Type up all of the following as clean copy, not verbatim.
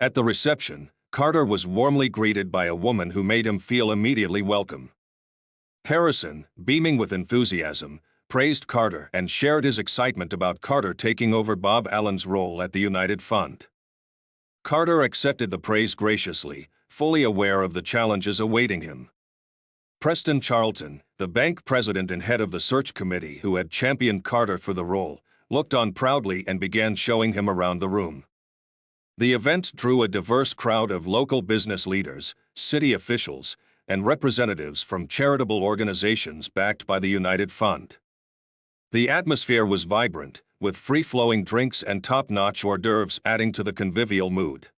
At the reception, Carter was warmly greeted by a woman who made him feel immediately welcome. Harrison, beaming with enthusiasm, praised Carter and shared his excitement about Carter taking over Bob Allen's role at the United Fund. Carter accepted the praise graciously, fully aware of the challenges awaiting him. Preston Charlton, the bank president and head of the search committee who had championed Carter for the role, looked on proudly and began showing him around the room. The event drew a diverse crowd of local business leaders, city officials, and representatives from charitable organizations backed by the United Fund. The atmosphere was vibrant, with free-flowing drinks and top-notch hors d'oeuvres adding to the convivial mood.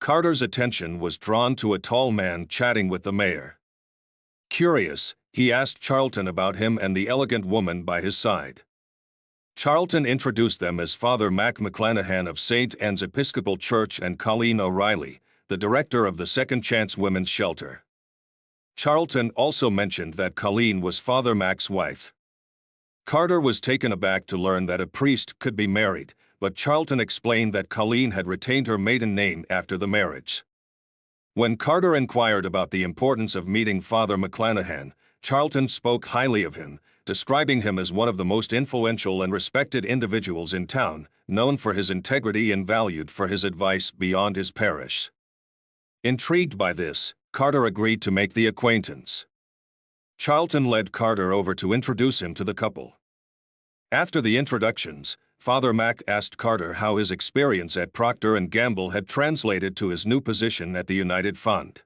Carter's attention was drawn to a tall man chatting with the mayor. Curious, he asked Charlton about him and the elegant woman by his side. Charlton introduced them as Father Mac McClanahan of St. Anne's Episcopal Church and Colleen O'Reilly, the director of the Second Chance Women's Shelter. Charlton also mentioned that Colleen was Father Mac's wife. Carter was taken aback to learn that a priest could be married, but Charlton explained that Colleen had retained her maiden name after the marriage. When Carter inquired about the importance of meeting Father McClanahan, Charlton spoke highly of him, describing him as one of the most influential and respected individuals in town, known for his integrity and valued for his advice beyond his parish. Intrigued by this, Carter agreed to make the acquaintance. Charlton led Carter over to introduce him to the couple. After the introductions, Father Mac asked Carter how his experience at Procter & Gamble had translated to his new position at the United Fund.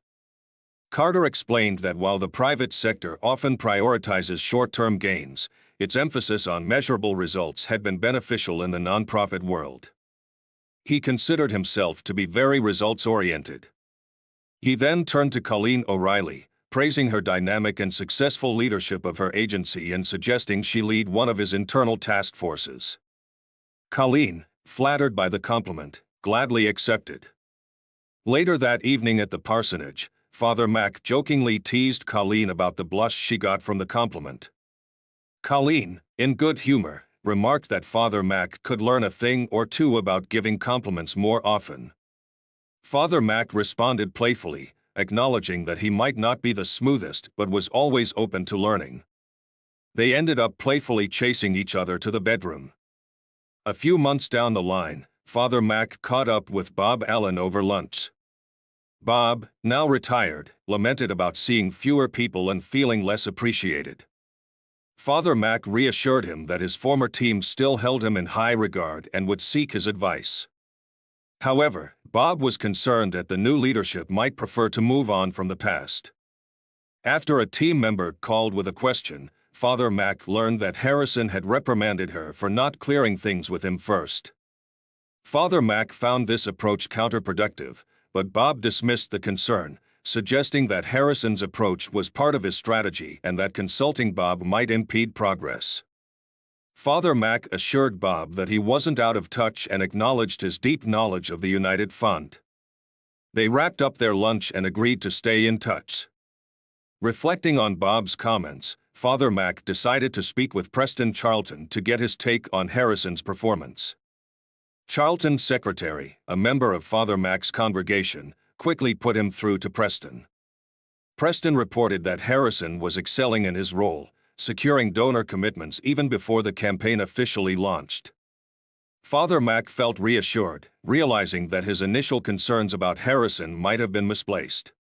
Carter explained that while the private sector often prioritizes short-term gains, its emphasis on measurable results had been beneficial in the nonprofit world. He considered himself to be very results-oriented. He then turned to Colleen O'Reilly, praising her dynamic and successful leadership of her agency and suggesting she lead one of his internal task forces. Colleen, flattered by the compliment, gladly accepted. Later that evening at the parsonage, Father Mac jokingly teased Colleen about the blush she got from the compliment. Colleen, in good humor, remarked that Father Mac could learn a thing or two about giving compliments more often. Father Mac responded playfully, acknowledging that he might not be the smoothest but was always open to learning. They ended up playfully chasing each other to the bedroom. A few months down the line, Father Mac caught up with Bob Allen over lunch. Bob, now retired, lamented about seeing fewer people and feeling less appreciated. Father Mac reassured him that his former team still held him in high regard and would seek his advice. However, Bob was concerned that the new leadership might prefer to move on from the past. After a team member called with a question, Father Mac learned that Harrison had reprimanded her for not clearing things with him first. Father Mac found this approach counterproductive, but Bob dismissed the concern, suggesting that Harrison's approach was part of his strategy and that consulting Bob might impede progress. Father Mac assured Bob that he wasn't out of touch and acknowledged his deep knowledge of the United Fund. They wrapped up their lunch and agreed to stay in touch. Reflecting on Bob's comments, Father Mac decided to speak with Preston Charlton to get his take on Harrison's performance. Charlton's secretary, a member of Father Mac's congregation, quickly put him through to Preston. Preston reported that Harrison was excelling in his role, securing donor commitments even before the campaign officially launched. Father Mac felt reassured, realizing that his initial concerns about Harrison might have been misplaced.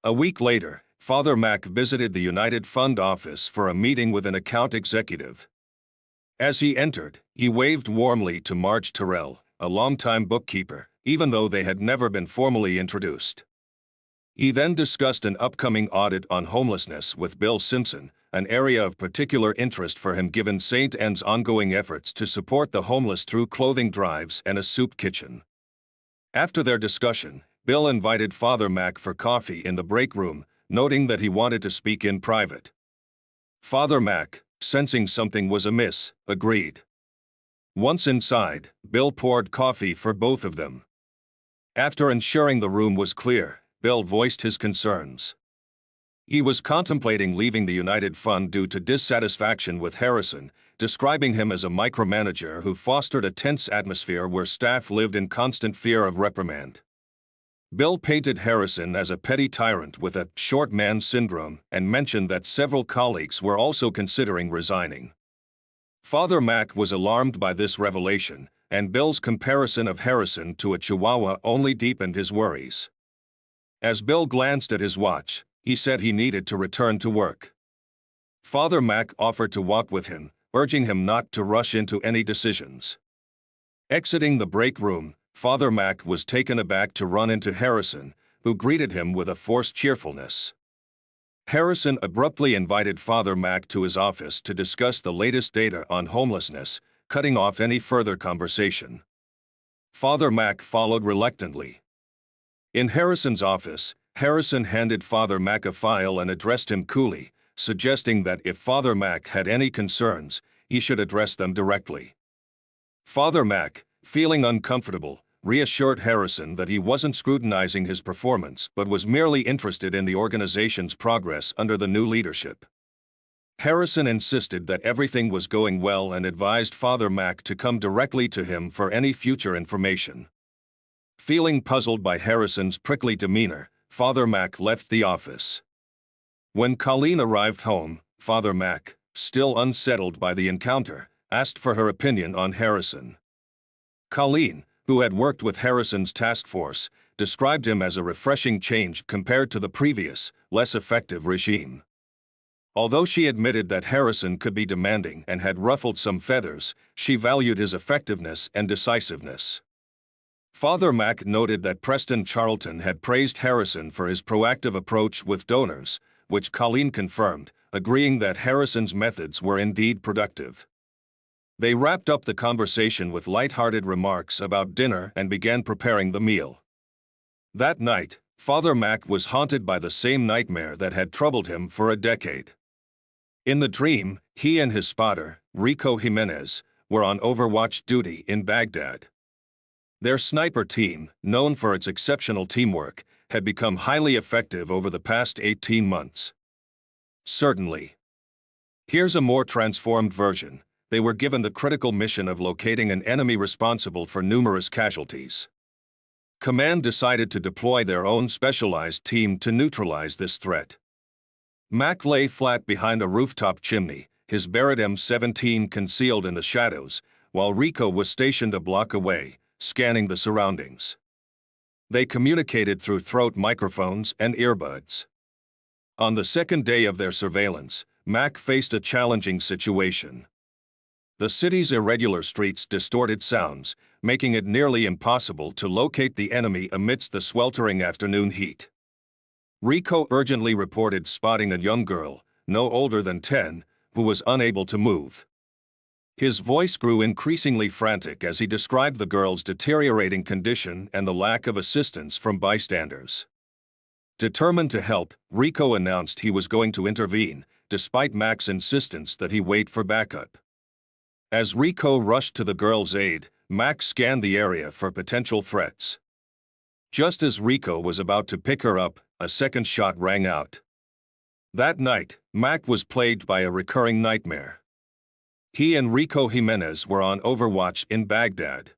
A week later, Father Mac visited the United Fund office for a meeting with an account executive. As he entered, he waved warmly to Marge Terrell, a longtime bookkeeper, even though they had never been formally introduced. He then discussed an upcoming audit on homelessness with Bill Simpson, an area of particular interest for him given St. Anne's ongoing efforts to support the homeless through clothing drives and a soup kitchen. After their discussion, Bill invited Father Mac for coffee in the break room, noting that he wanted to speak in private. Father Mac, sensing something was amiss, agreed. Once inside, Bill poured coffee for both of them. After ensuring the room was clear, Bill voiced his concerns. He was contemplating leaving the United Fund due to dissatisfaction with Harrison, describing him as a micromanager who fostered a tense atmosphere where staff lived in constant fear of reprimand. Bill painted Harrison as a petty tyrant with a short man syndrome and mentioned that several colleagues were also considering resigning. Father Mac was alarmed by this revelation, and Bill's comparison of Harrison to a chihuahua only deepened his worries. As Bill glanced at his watch, he said he needed to return to work. Father Mac offered to walk with him, urging him not to rush into any decisions. Exiting the break room, Father Mac was taken aback to run into Harrison, who greeted him with a forced cheerfulness. Harrison abruptly invited Father Mac to his office to discuss the latest data on homelessness, cutting off any further conversation. Father Mac followed reluctantly. In Harrison's office, Harrison handed Father Mac a file and addressed him coolly, suggesting that if Father Mac had any concerns, he should address them directly. Father Mac, feeling uncomfortable, reassured Harrison that he wasn't scrutinizing his performance but was merely interested in the organization's progress under the new leadership. Harrison insisted that everything was going well and advised Father Mac to come directly to him for any future information. Feeling puzzled by Harrison's prickly demeanor, Father Mac left the office. When Colleen arrived home, Father Mac, still unsettled by the encounter, asked for her opinion on Harrison. Colleen, who had worked with Harrison's task force, described him as a refreshing change compared to the previous, less effective regime. Although she admitted that Harrison could be demanding and had ruffled some feathers, she valued his effectiveness and decisiveness. Father Mac noted that Preston Charlton had praised Harrison for his proactive approach with donors, which Colleen confirmed, agreeing that Harrison's methods were indeed productive. They wrapped up the conversation with light-hearted remarks about dinner and began preparing the meal. That night, Father Mac was haunted by the same nightmare that had troubled him for a decade. In the dream, he and his spotter, Rico Jimenez, were on overwatch duty in Baghdad. Their sniper team, known for its exceptional teamwork, had become highly effective over the past 18 months. Certainly. Here's a more transformed version. They were given the critical mission of locating an enemy responsible for numerous casualties. Command decided to deploy their own specialized team to neutralize this threat. Mac lay flat behind a rooftop chimney, his Barrett M17 concealed in the shadows, while Rico was stationed a block away, scanning the surroundings. They communicated through throat microphones and earbuds. On the second day of their surveillance, Mac faced a challenging situation. The city's irregular streets distorted sounds, making it nearly impossible to locate the enemy amidst the sweltering afternoon heat. Rico urgently reported spotting a young girl, no older than 10, who was unable to move. His voice grew increasingly frantic as he described the girl's deteriorating condition and the lack of assistance from bystanders. Determined to help, Rico announced he was going to intervene, despite Mac's insistence that he wait for backup. As Rico rushed to the girl's aid, Mac scanned the area for potential threats. Just as Rico was about to pick her up, a second shot rang out. That night, Mac was plagued by a recurring nightmare. He and Rico Jimenez were on overwatch in Baghdad.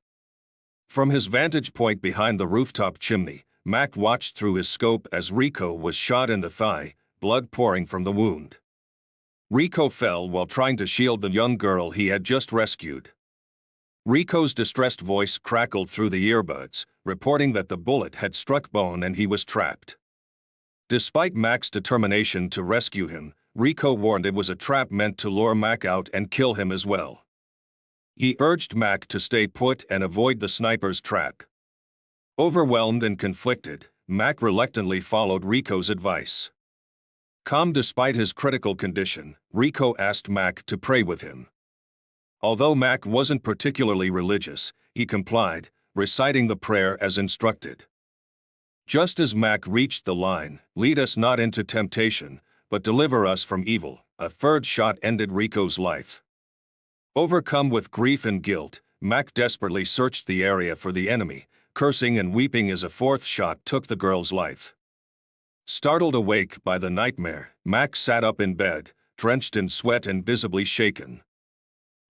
From his vantage point behind the rooftop chimney, Mac watched through his scope as Rico was shot in the thigh, blood pouring from the wound. Rico fell while trying to shield the young girl he had just rescued. Rico's distressed voice crackled through the earbuds, reporting that the bullet had struck bone and he was trapped. Despite Mac's determination to rescue him, Rico warned it was a trap meant to lure Mac out and kill him as well. He urged Mac to stay put and avoid the sniper's trap. Overwhelmed and conflicted, Mac reluctantly followed Rico's advice. Calm despite his critical condition, Rico asked Mac to pray with him. Although Mac wasn't particularly religious, he complied, reciting the prayer as instructed. Just as Mac reached the line, "Lead us not into temptation, but deliver us from evil," a third shot ended Rico's life. Overcome with grief and guilt, Mac desperately searched the area for the enemy, cursing and weeping as a fourth shot took the girl's life. Startled awake by the nightmare, Mac sat up in bed, drenched in sweat and visibly shaken.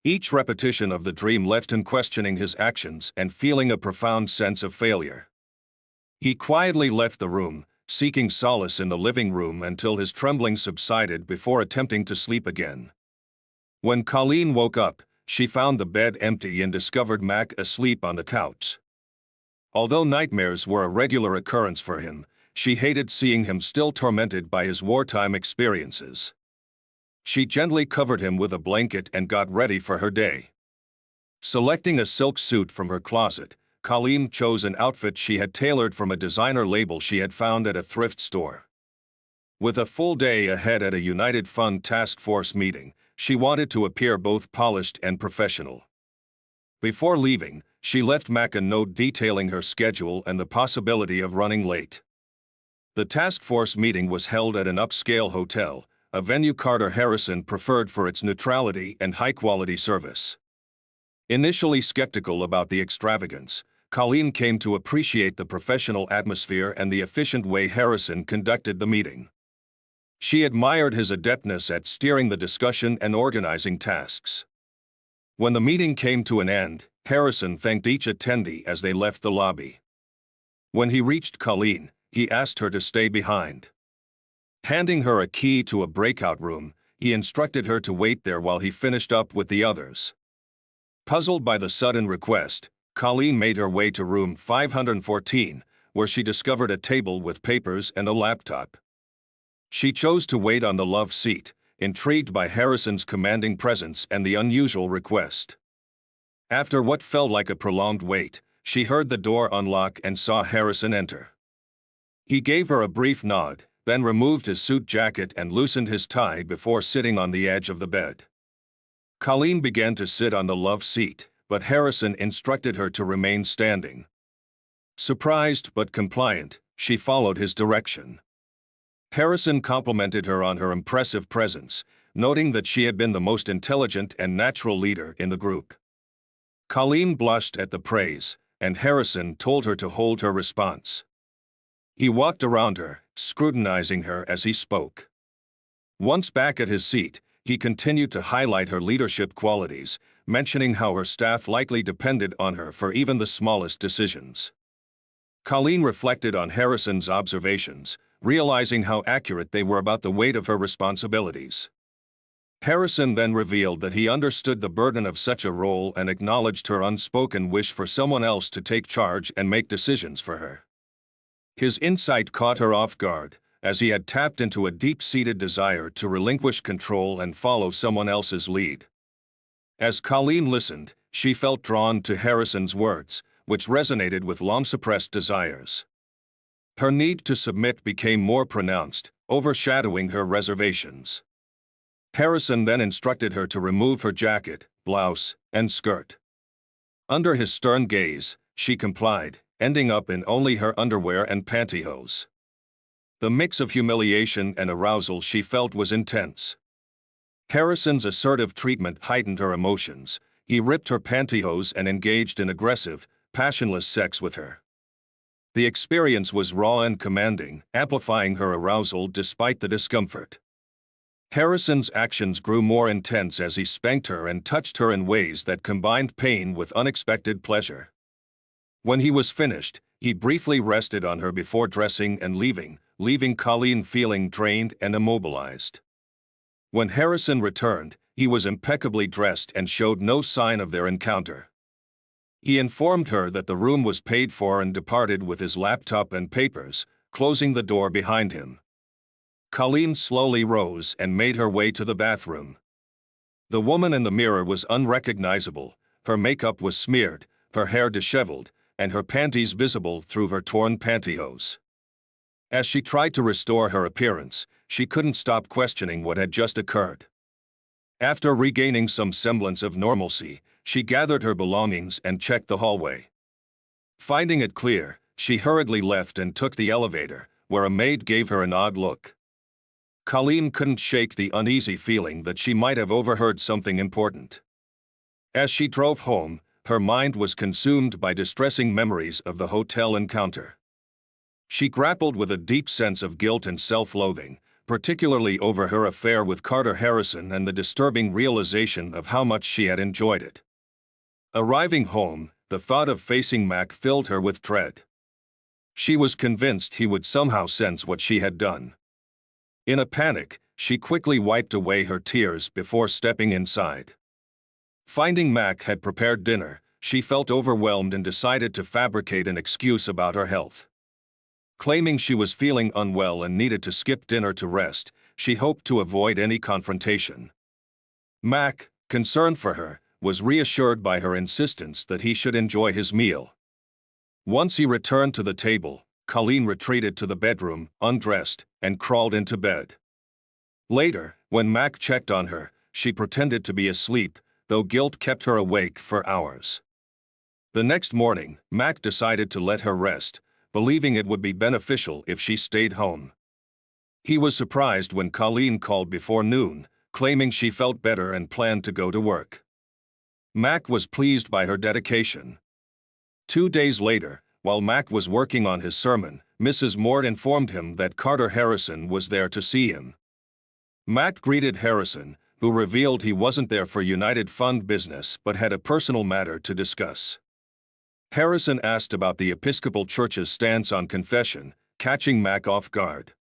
Each repetition of the dream left him questioning his actions and feeling a profound sense of failure. He quietly left the room, seeking solace in the living room until his trembling subsided before attempting to sleep again. When Colleen woke up, she found the bed empty and discovered Mac asleep on the couch. Although nightmares were a regular occurrence for him, she hated seeing him still tormented by his wartime experiences. She gently covered him with a blanket and got ready for her day. Selecting a silk suit from her closet, Colleen chose an outfit she had tailored from a designer label she had found at a thrift store. With a full day ahead at a United Fund task force meeting, she wanted to appear both polished and professional. Before leaving, she left Mac a note detailing her schedule and the possibility of running late. The task force meeting was held at an upscale hotel, a venue Carter Harrison preferred for its neutrality and high-quality service. Initially skeptical about the extravagance, Colleen came to appreciate the professional atmosphere and the efficient way Harrison conducted the meeting. She admired his adeptness at steering the discussion and organizing tasks. When the meeting came to an end, Harrison thanked each attendee as they left the lobby. When he reached Colleen, he asked her to stay behind. Handing her a key to a breakout room, he instructed her to wait there while he finished up with the others. Puzzled by the sudden request, Colleen made her way to room 514, where she discovered a table with papers and a laptop. She chose to wait on the love seat, intrigued by Harrison's commanding presence and the unusual request. After what felt like a prolonged wait, she heard the door unlock and saw Harrison enter. He gave her a brief nod, then removed his suit jacket and loosened his tie before sitting on the edge of the bed. Colleen began to sit on the love seat, but Harrison instructed her to remain standing. Surprised but compliant, she followed his direction. Harrison complimented her on her impressive presence, noting that she had been the most intelligent and natural leader in the group. Colleen blushed at the praise, and Harrison told her to hold her response. He walked around her, scrutinizing her as he spoke. Once back at his seat, he continued to highlight her leadership qualities, mentioning how her staff likely depended on her for even the smallest decisions. Colleen reflected on Harrison's observations, realizing how accurate they were about the weight of her responsibilities. Harrison then revealed that he understood the burden of such a role and acknowledged her unspoken wish for someone else to take charge and make decisions for her. His insight caught her off guard, as he had tapped into a deep-seated desire to relinquish control and follow someone else's lead. As Colleen listened, she felt drawn to Harrison's words, which resonated with long-suppressed desires. Her need to submit became more pronounced, overshadowing her reservations. Harrison then instructed her to remove her jacket, blouse, and skirt. Under his stern gaze, she complied, ending up in only her underwear and pantyhose. The mix of humiliation and arousal she felt was intense. Harrison's assertive treatment heightened her emotions. He ripped her pantyhose and engaged in aggressive, passionless sex with her. The experience was raw and commanding, amplifying her arousal despite the discomfort. Harrison's actions grew more intense as he spanked her and touched her in ways that combined pain with unexpected pleasure. When he was finished, he briefly rested on her before dressing and leaving Colleen feeling drained and immobilized. When Harrison returned, he was impeccably dressed and showed no sign of their encounter. He informed her that the room was paid for and departed with his laptop and papers, closing the door behind him. Colleen slowly rose and made her way to the bathroom. The woman in the mirror was unrecognizable. Her makeup was smeared, her hair disheveled, and her panties visible through her torn pantyhose. As she tried to restore her appearance, she couldn't stop questioning what had just occurred. After regaining some semblance of normalcy, she gathered her belongings and checked the hallway. Finding it clear, she hurriedly left and took the elevator, where a maid gave her an odd look. Colleen couldn't shake the uneasy feeling that she might have overheard something important. As she drove home, her mind was consumed by distressing memories of the hotel encounter. She grappled with a deep sense of guilt and self-loathing, particularly over her affair with Carter Harrison and the disturbing realization of how much she had enjoyed it. Arriving home, the thought of facing Mac filled her with dread. She was convinced he would somehow sense what she had done. In a panic, she quickly wiped away her tears before stepping inside. Finding Mac had prepared dinner, she felt overwhelmed and decided to fabricate an excuse about her health. Claiming she was feeling unwell and needed to skip dinner to rest, she hoped to avoid any confrontation. Mac, concerned for her, was reassured by her insistence that he should enjoy his meal. Once he returned to the table, Colleen retreated to the bedroom, undressed, and crawled into bed. Later, when Mac checked on her, she pretended to be asleep, though guilt kept her awake for hours. The next morning, Mac decided to let her rest, believing it would be beneficial if she stayed home. He was surprised when Colleen called before noon, claiming she felt better and planned to go to work. Mac was pleased by her dedication. 2 days later, while Mac was working on his sermon, Mrs. Mort informed him that Carter Harrison was there to see him. Mac greeted Harrison, who revealed he wasn't there for United Fund business but had a personal matter to discuss. Harrison asked about the Episcopal Church's stance on confession, catching Mac off guard.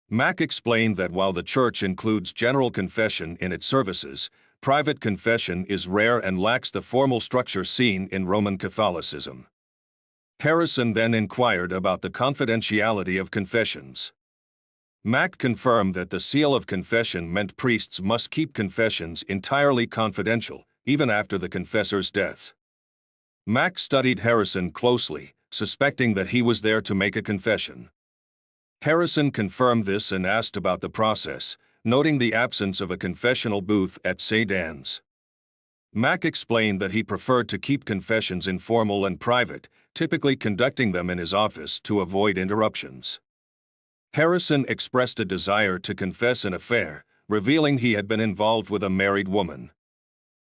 Mac explained that while the church includes general confession in its services, private confession is rare and lacks the formal structure seen in Roman Catholicism. Harrison then inquired about the confidentiality of confessions. Mac confirmed that the seal of confession meant priests must keep confessions entirely confidential, even after the confessor's death. Mac studied Harrison closely, suspecting that he was there to make a confession. Harrison confirmed this and asked about the process, noting the absence of a confessional booth at St. Anne's. Mac explained that he preferred to keep confessions informal and private, typically conducting them in his office to avoid interruptions. Harrison expressed a desire to confess an affair, revealing he had been involved with a married woman.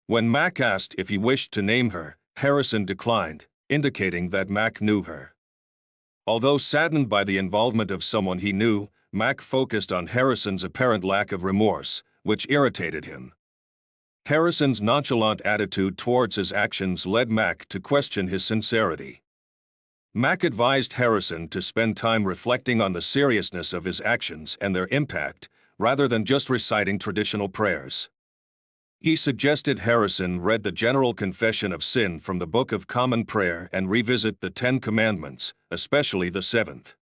When Mac asked if he wished to name her, Harrison declined, indicating that Mac knew her. Although saddened by the involvement of someone he knew, Mac focused on Harrison's apparent lack of remorse, which irritated him. Harrison's nonchalant attitude towards his actions led Mac to question his sincerity. Mac advised Harrison to spend time reflecting on the seriousness of his actions and their impact, rather than just reciting traditional prayers. He suggested Harrison read the General Confession of Sin from the Book of Common Prayer and revisit the 10 Commandments, especially the 7th.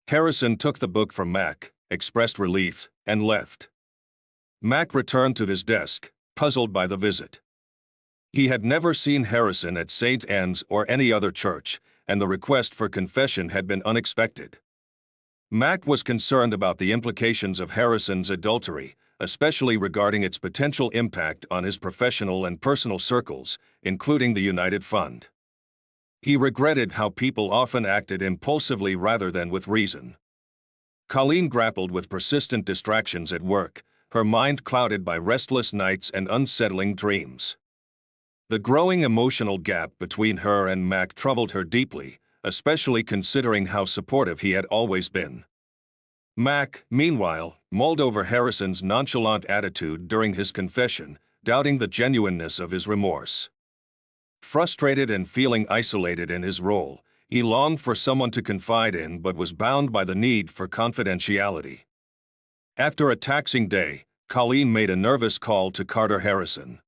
Harrison took the book from Mac, expressed relief, and left. Mac returned to his desk, puzzled by the visit. He had never seen Harrison at St. Anne's or any other church, and the request for confession had been unexpected. Mac was concerned about the implications of Harrison's adultery, especially regarding its potential impact on his professional and personal circles, including the United Fund. He regretted how people often acted impulsively rather than with reason. Colleen grappled with persistent distractions at work, her mind clouded by restless nights and unsettling dreams. The growing emotional gap between her and Mac troubled her deeply, especially considering how supportive he had always been. Mac, meanwhile, mulled over Harrison's nonchalant attitude during his confession, doubting the genuineness of his remorse. Frustrated and feeling isolated in his role, he longed for someone to confide in but was bound by the need for confidentiality. After a taxing day, Colleen made a nervous call to Carter Harrison.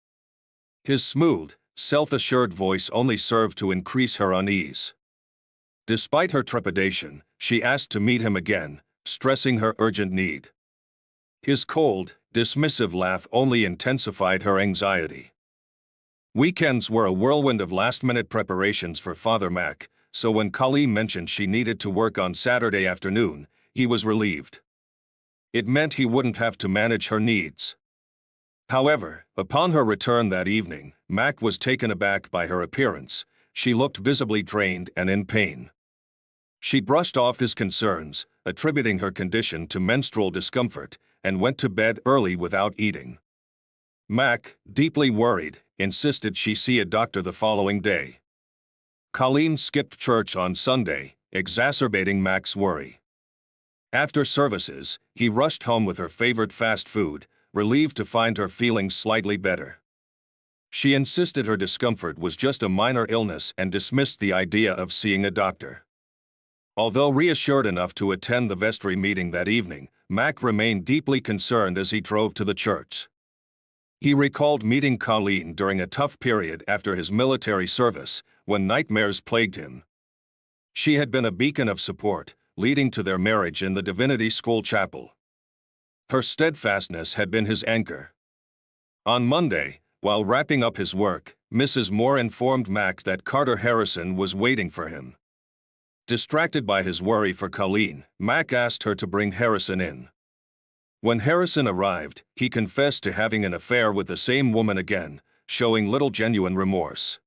His smooth, self-assured voice only served to increase her unease. Despite her trepidation, she asked to meet him again, stressing her urgent need. His cold, dismissive laugh only intensified her anxiety. Weekends were a whirlwind of last-minute preparations for Father Mac, so when Colleen mentioned she needed to work on Saturday afternoon, he was relieved. It meant he wouldn't have to manage her needs. However, upon her return that evening, Mac was taken aback by her appearance. She looked visibly drained and in pain. She brushed off his concerns, attributing her condition to menstrual discomfort, and went to bed early without eating. Mac, deeply worried, insisted she see a doctor the following day. Colleen skipped church on Sunday, exacerbating Mac's worry. After services, he rushed home with her favorite fast food, relieved to find her feeling slightly better. She insisted her discomfort was just a minor illness and dismissed the idea of seeing a doctor. Although reassured enough to attend the vestry meeting that evening, Mac remained deeply concerned as he drove to the church. He recalled meeting Colleen during a tough period after his military service, when nightmares plagued him. She had been a beacon of support, leading to their marriage in the Divinity School chapel. Her steadfastness had been his anchor. On Monday, while wrapping up his work, Mrs. Moore informed Mac that Carter Harrison was waiting for him. Distracted by his worry for Colleen, Mac asked her to bring Harrison in. When Harrison arrived, he confessed to having an affair with the same woman again, showing little genuine remorse.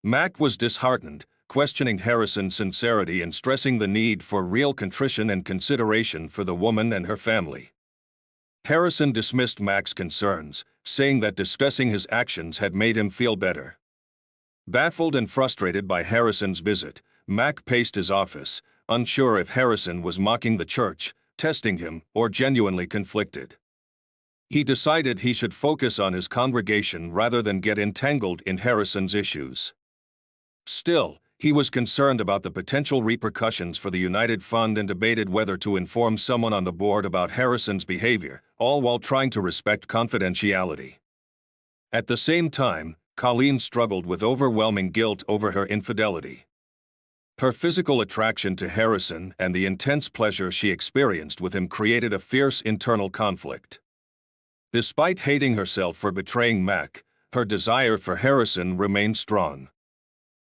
Mac was disheartened, questioning Harrison's sincerity and stressing the need for real contrition and consideration for the woman and her family. Harrison dismissed Mac's concerns, saying that discussing his actions had made him feel better. Baffled and frustrated by Harrison's visit, Mac paced his office, unsure if Harrison was mocking the church, testing him, or genuinely conflicted. He decided he should focus on his congregation rather than get entangled in Harrison's issues. Still, he was concerned about the potential repercussions for the United Fund and debated whether to inform someone on the board about Harrison's behavior, all while trying to respect confidentiality. At the same time, Colleen struggled with overwhelming guilt over her infidelity. Her physical attraction to Harrison and the intense pleasure she experienced with him created a fierce internal conflict. Despite hating herself for betraying Mac, her desire for Harrison remained strong.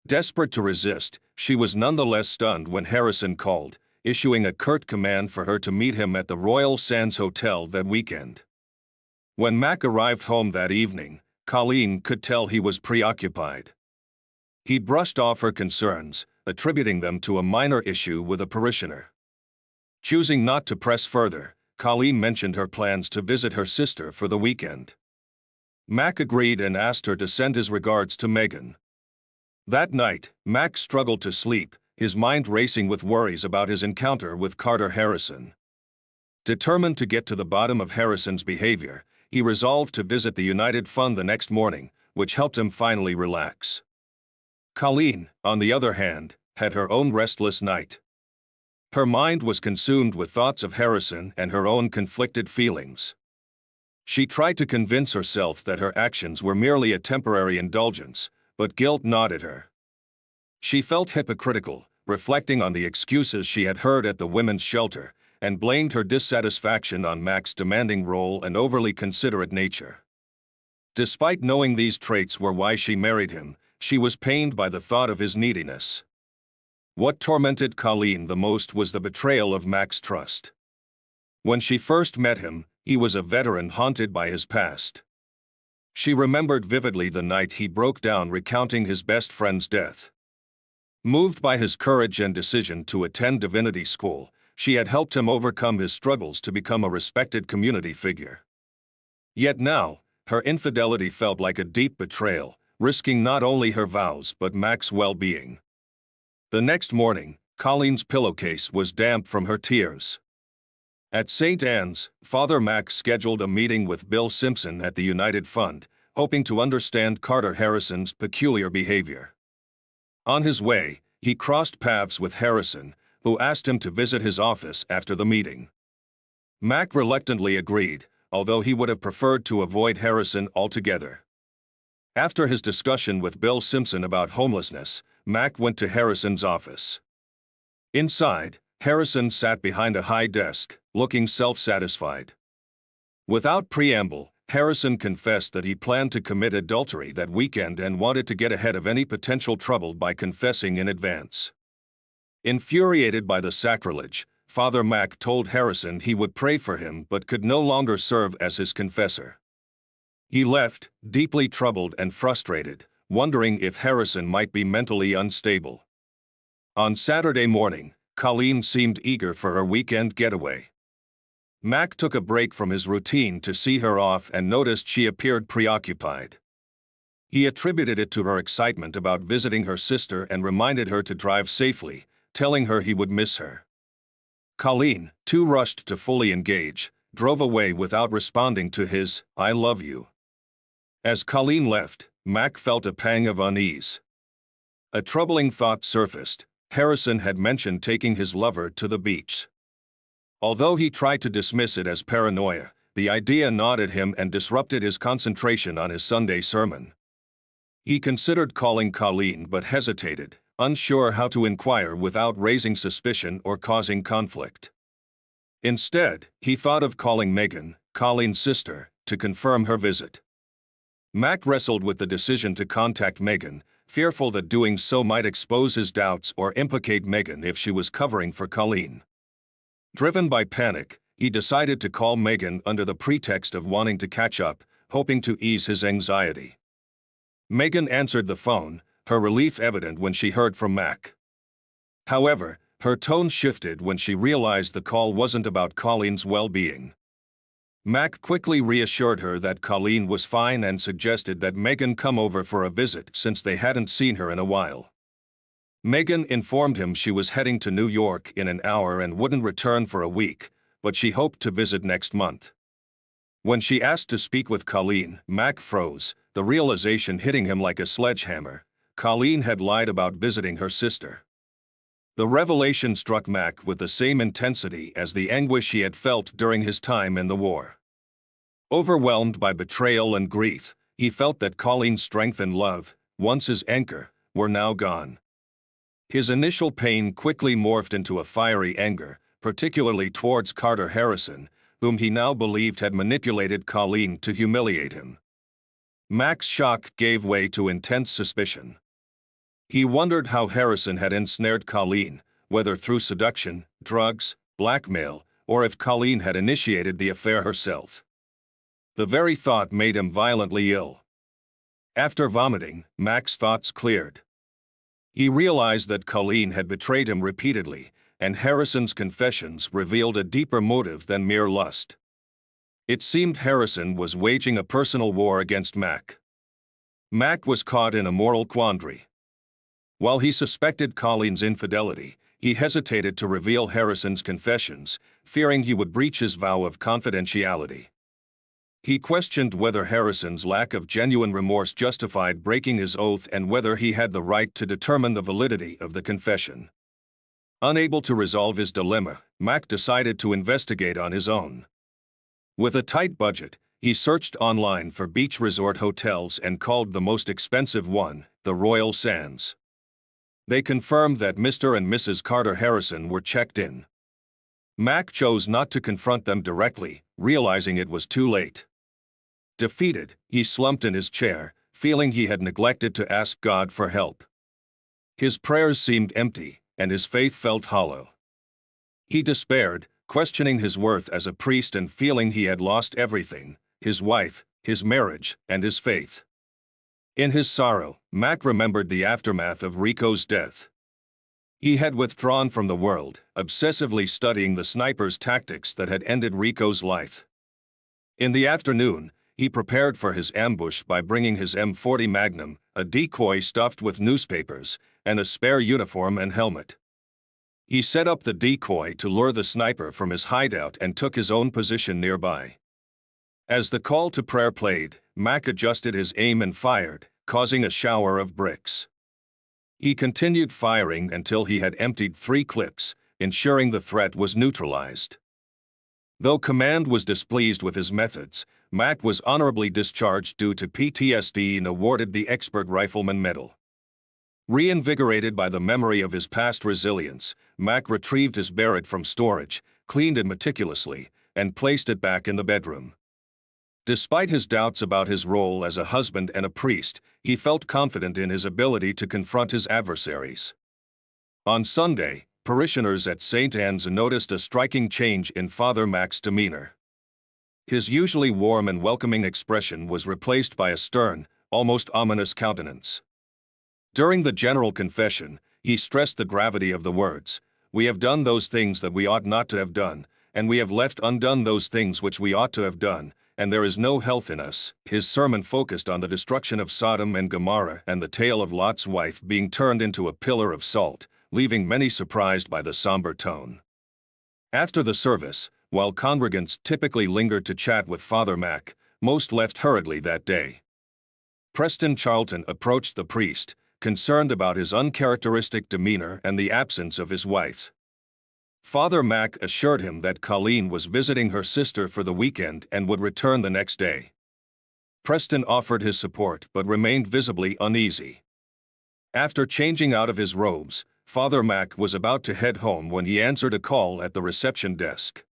Desperate to resist, she was nonetheless stunned when Harrison called, issuing a curt command for her to meet him at the Royal Sands Hotel that weekend. When Mac arrived home that evening, Colleen could tell he was preoccupied. He brushed off her concerns, attributing them to a minor issue with a parishioner. Choosing not to press further, Colleen mentioned her plans to visit her sister for the weekend. Mac agreed and asked her to send his regards to Megan. That night, Mac struggled to sleep, his mind racing with worries about his encounter with Carter Harrison. Determined to get to the bottom of Harrison's behavior, he resolved to visit the United Fund the next morning, which helped him finally relax. Colleen, on the other hand, had her own restless night. Her mind was consumed with thoughts of Harrison and her own conflicted feelings. She tried to convince herself that her actions were merely a temporary indulgence, but guilt gnawed at her. She felt hypocritical, reflecting on the excuses she had heard at the women's shelter, and blamed her dissatisfaction on Mac's demanding role and overly considerate nature. Despite knowing these traits were why she married him, she was pained by the thought of his neediness. What tormented Colleen the most was the betrayal of Mac's trust. When she first met him, he was a veteran haunted by his past. She remembered vividly the night he broke down recounting his best friend's death. Moved by his courage and decision to attend Divinity School, she had helped him overcome his struggles to become a respected community figure. Yet now, her infidelity felt like a deep betrayal, risking not only her vows but Mac's well-being. The next morning, Colleen's pillowcase was damp from her tears. At St. Anne's, Father Mac scheduled a meeting with Bill Simpson at the United Fund, hoping to understand Carter Harrison's peculiar behavior. On his way, he crossed paths with Harrison, who asked him to visit his office after the meeting. Mac reluctantly agreed, although he would have preferred to avoid Harrison altogether. After his discussion with Bill Simpson about homelessness, Mac went to Harrison's office. Inside, Harrison sat behind a high desk, looking self-satisfied. Without preamble, Harrison confessed that he planned to commit adultery that weekend and wanted to get ahead of any potential trouble by confessing in advance. Infuriated by the sacrilege, Father Mac told Harrison he would pray for him but could no longer serve as his confessor. He left, deeply troubled and frustrated, wondering if Harrison might be mentally unstable. On Saturday morning, Colleen seemed eager for her weekend getaway. Mac took a break from his routine to see her off and noticed she appeared preoccupied. He attributed it to her excitement about visiting her sister and reminded her to drive safely, telling her he would miss her. Colleen, too rushed to fully engage, drove away without responding to his "I love you." As Colleen left, Mac felt a pang of unease. A troubling thought surfaced. Harrison had mentioned taking his lover to the beach. Although he tried to dismiss it as paranoia, the idea gnawed at him and disrupted his concentration on his Sunday sermon. He considered calling Colleen but hesitated, unsure how to inquire without raising suspicion or causing conflict. Instead, he thought of calling Megan, Colleen's sister, to confirm her visit. Mac wrestled with the decision to contact Megan, fearful that doing so might expose his doubts or implicate Megan if she was covering for Colleen. Driven by panic, he decided to call Megan under the pretext of wanting to catch up, hoping to ease his anxiety. Megan answered the phone, her relief evident when she heard from Mac. However, her tone shifted when she realized the call wasn't about Colleen's well-being. Mac quickly reassured her that Colleen was fine and suggested that Megan come over for a visit since they hadn't seen her in a while. Megan informed him she was heading to New York in an hour and wouldn't return for a week, but she hoped to visit next month. When she asked to speak with Colleen, Mac froze, the realization hitting him like a sledgehammer. Colleen had lied about visiting her sister. The revelation struck Mac with the same intensity as the anguish he had felt during his time in the war. Overwhelmed by betrayal and grief, he felt that Colleen's strength and love, once his anchor, were now gone. His initial pain quickly morphed into a fiery anger, particularly towards Carter Harrison, whom he now believed had manipulated Colleen to humiliate him. Mac's shock gave way to intense suspicion. He wondered how Harrison had ensnared Colleen, whether through seduction, drugs, blackmail, or if Colleen had initiated the affair herself. The very thought made him violently ill. After vomiting, Mac's thoughts cleared. He realized that Colleen had betrayed him repeatedly, and Harrison's confessions revealed a deeper motive than mere lust. It seemed Harrison was waging a personal war against Mac. Mac was caught in a moral quandary. While he suspected Colleen's infidelity, he hesitated to reveal Harrison's confessions, fearing he would breach his vow of confidentiality. He questioned whether Harrison's lack of genuine remorse justified breaking his oath and whether he had the right to determine the validity of the confession. Unable to resolve his dilemma, Mac decided to investigate on his own. With a tight budget, he searched online for beach resort hotels and called the most expensive one, the Royal Sands. They confirmed that Mr. and Mrs. Carter Harrison were checked in. Mac chose not to confront them directly, realizing it was too late. Defeated, he slumped in his chair, feeling he had neglected to ask God for help. His prayers seemed empty, and his faith felt hollow. He despaired, questioning his worth as a priest and feeling he had lost everything: his wife, his marriage, and his faith. In his sorrow, Mac remembered the aftermath of Rico's death. He had withdrawn from the world, obsessively studying the sniper's tactics that had ended Rico's life. In the afternoon, he prepared for his ambush by bringing his M40 Magnum, a decoy stuffed with newspapers, and a spare uniform and helmet. He set up the decoy to lure the sniper from his hideout and took his own position nearby. As the call to prayer played, Mac adjusted his aim and fired, causing a shower of bricks. He continued firing until he had emptied 3 clips, ensuring the threat was neutralized. Though command was displeased with his methods, Mac was honorably discharged due to PTSD and awarded the Expert Rifleman Medal. Reinvigorated by the memory of his past resilience, Mac retrieved his Barrett from storage, cleaned it meticulously, and placed it back in the bedroom. Despite his doubts about his role as a husband and a priest, he felt confident in his ability to confront his adversaries. On Sunday, parishioners at St. Anne's noticed a striking change in Father Mac's demeanor. His usually warm and welcoming expression was replaced by a stern, almost ominous countenance. During the general confession, he stressed the gravity of the words, "We have done those things that we ought not to have done, and we have left undone those things which we ought to have done, and there is no health in us." His sermon focused on the destruction of Sodom and Gomorrah and the tale of Lot's wife being turned into a pillar of salt, leaving many surprised by the somber tone. After the service, while congregants typically lingered to chat with Father Mac, most left hurriedly that day. Preston Charlton approached the priest, concerned about his uncharacteristic demeanor and the absence of his wife. Father Mac assured him that Colleen was visiting her sister for the weekend and would return the next day. Preston offered his support but remained visibly uneasy. After changing out of his robes, Father Mac was about to head home when he answered a call at the reception desk.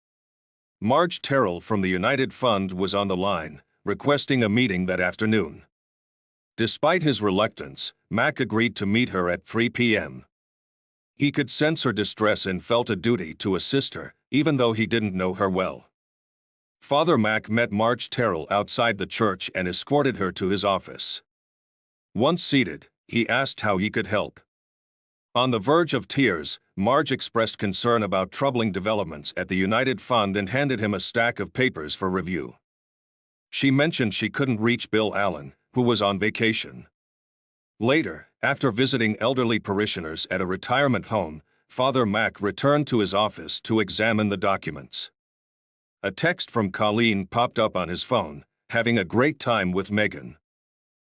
Marge Terrell from the United Fund was on the line, requesting a meeting that afternoon. Despite his reluctance, Mac agreed to meet her at 3 p.m. He could sense her distress and felt a duty to assist her, even though he didn't know her well. Father Mac met Marge Terrell outside the church and escorted her to his office. Once seated, he asked how he could help. On the verge of tears, Marge expressed concern about troubling developments at the United Fund and handed him a stack of papers for review. She mentioned she couldn't reach Bill Allen, who was on vacation. Later, after visiting elderly parishioners at a retirement home, Father Mac returned to his office to examine the documents. A text from Colleen popped up on his phone, having a great time with Megan.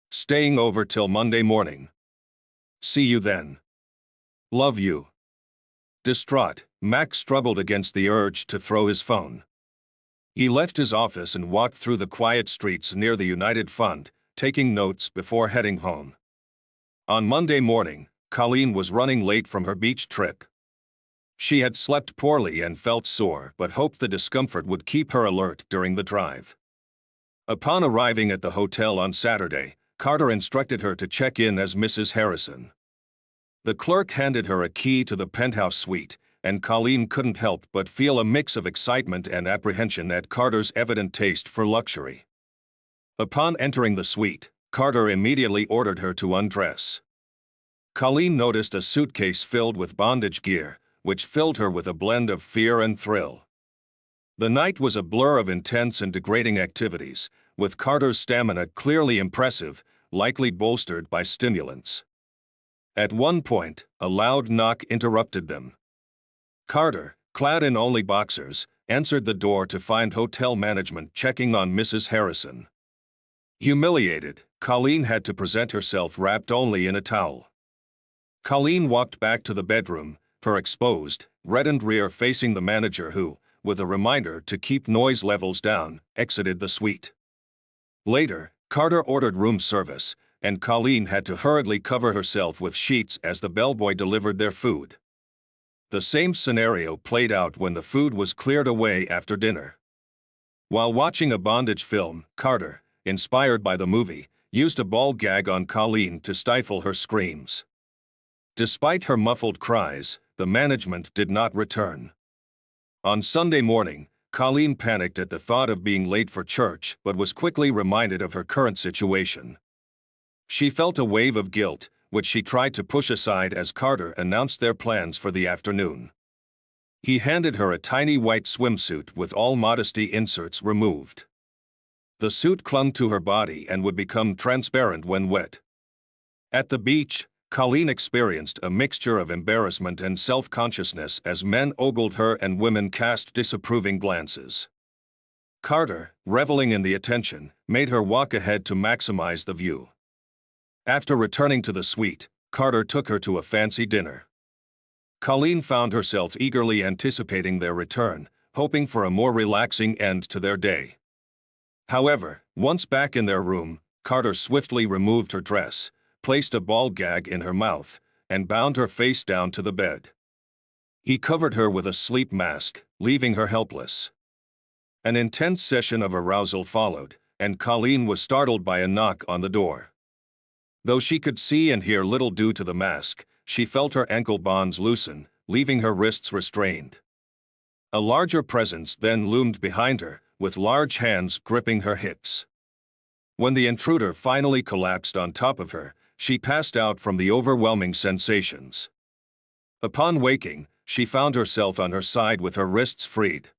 Staying over till Monday morning. See you then. Love you. Distraught, Mac struggled against the urge to throw his phone. He left his office and walked through the quiet streets near the United Fund, taking notes before heading home. On Monday morning, Colleen was running late from her beach trip. She had slept poorly and felt sore but hoped the discomfort would keep her alert during the drive. Upon arriving at the hotel on Saturday, Carter instructed her to check in as Mrs. Harrison. The clerk handed her a key to the penthouse suite, and Colleen couldn't help but feel a mix of excitement and apprehension at Carter's evident taste for luxury. Upon entering the suite, Carter immediately ordered her to undress. Colleen noticed a suitcase filled with bondage gear, which filled her with a blend of fear and thrill. The night was a blur of intense and degrading activities, with Carter's stamina clearly impressive, likely bolstered by stimulants. At one point, a loud knock interrupted them. Carter, clad in only boxers, answered the door to find hotel management checking on Mrs. Harrison. Humiliated, Colleen had to present herself wrapped only in a towel. Colleen walked back to the bedroom, her exposed, reddened rear facing the manager who, with a reminder to keep noise levels down, exited the suite. Later, Carter ordered room service, and Colleen had to hurriedly cover herself with sheets as the bellboy delivered their food. The same scenario played out when the food was cleared away after dinner. While watching a bondage film, Carter, inspired by the movie, used a ball gag on Colleen to stifle her screams. Despite her muffled cries, the management did not return. On Sunday morning, Colleen panicked at the thought of being late for church but was quickly reminded of her current situation. She felt a wave of guilt, which she tried to push aside as Carter announced their plans for the afternoon. He handed her a tiny white swimsuit with all modesty inserts removed. The suit clung to her body and would become transparent when wet. At the beach, Colleen experienced a mixture of embarrassment and self-consciousness as men ogled her and women cast disapproving glances. Carter, reveling in the attention, made her walk ahead to maximize the view. After returning to the suite, Carter took her to a fancy dinner. Colleen found herself eagerly anticipating their return, hoping for a more relaxing end to their day. However, once back in their room, Carter swiftly removed her dress, placed a ball gag in her mouth, and bound her face down to the bed. He covered her with a sleep mask, leaving her helpless. An intense session of arousal followed, and Colleen was startled by a knock on the door. Though she could see and hear little due to the mask, she felt her ankle bonds loosen, leaving her wrists restrained. A larger presence then loomed behind her, with large hands gripping her hips. When the intruder finally collapsed on top of her, she passed out from the overwhelming sensations. Upon waking, she found herself on her side with her wrists freed.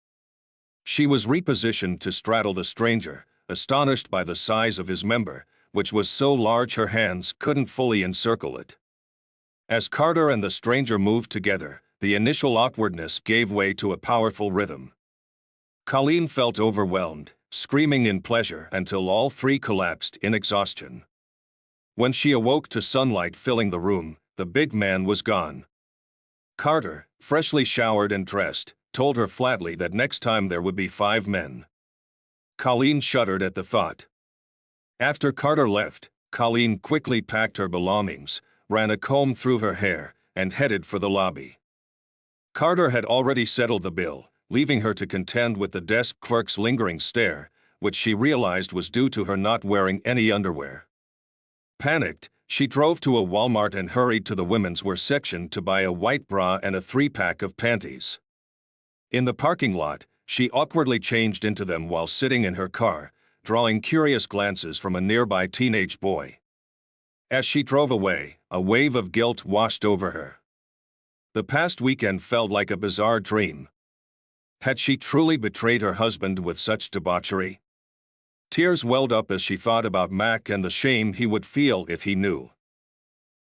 She was repositioned to straddle the stranger, astonished by the size of his member, which was so large her hands couldn't fully encircle it. As Carter and the stranger moved together, the initial awkwardness gave way to a powerful rhythm. Colleen felt overwhelmed, screaming in pleasure until all three collapsed in exhaustion. When she awoke to sunlight filling the room, the big man was gone. Carter, freshly showered and dressed, told her flatly that next time there would be 5 men. Colleen shuddered at the thought. After Carter left, Colleen quickly packed her belongings, ran a comb through her hair, and headed for the lobby. Carter had already settled the bill, leaving her to contend with the desk clerk's lingering stare, which she realized was due to her not wearing any underwear. Panicked, she drove to a Walmart and hurried to the women's wear section to buy a white bra and a 3-pack of panties. In the parking lot, she awkwardly changed into them while sitting in her car, drawing curious glances from a nearby teenage boy. As she drove away, a wave of guilt washed over her. The past weekend felt like a bizarre dream. Had she truly betrayed her husband with such debauchery? Tears welled up as she thought about Mac and the shame he would feel if he knew.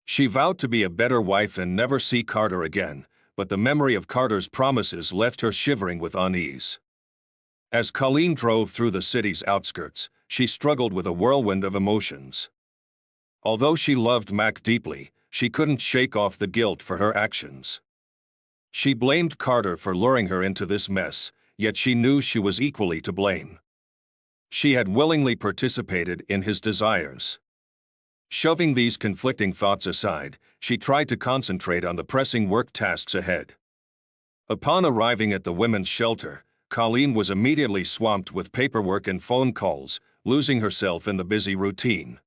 She vowed to be a better wife and never see Carter again, but the memory of Carter's promises left her shivering with unease. As Colleen drove through the city's outskirts, she struggled with a whirlwind of emotions. Although she loved Mac deeply, she couldn't shake off the guilt for her actions. She blamed Carter for luring her into this mess, yet she knew she was equally to blame. She had willingly participated in his desires. Shoving these conflicting thoughts aside, she tried to concentrate on the pressing work tasks ahead. Upon arriving at the women's shelter, Colleen was immediately swamped with paperwork and phone calls, losing herself in the busy routine.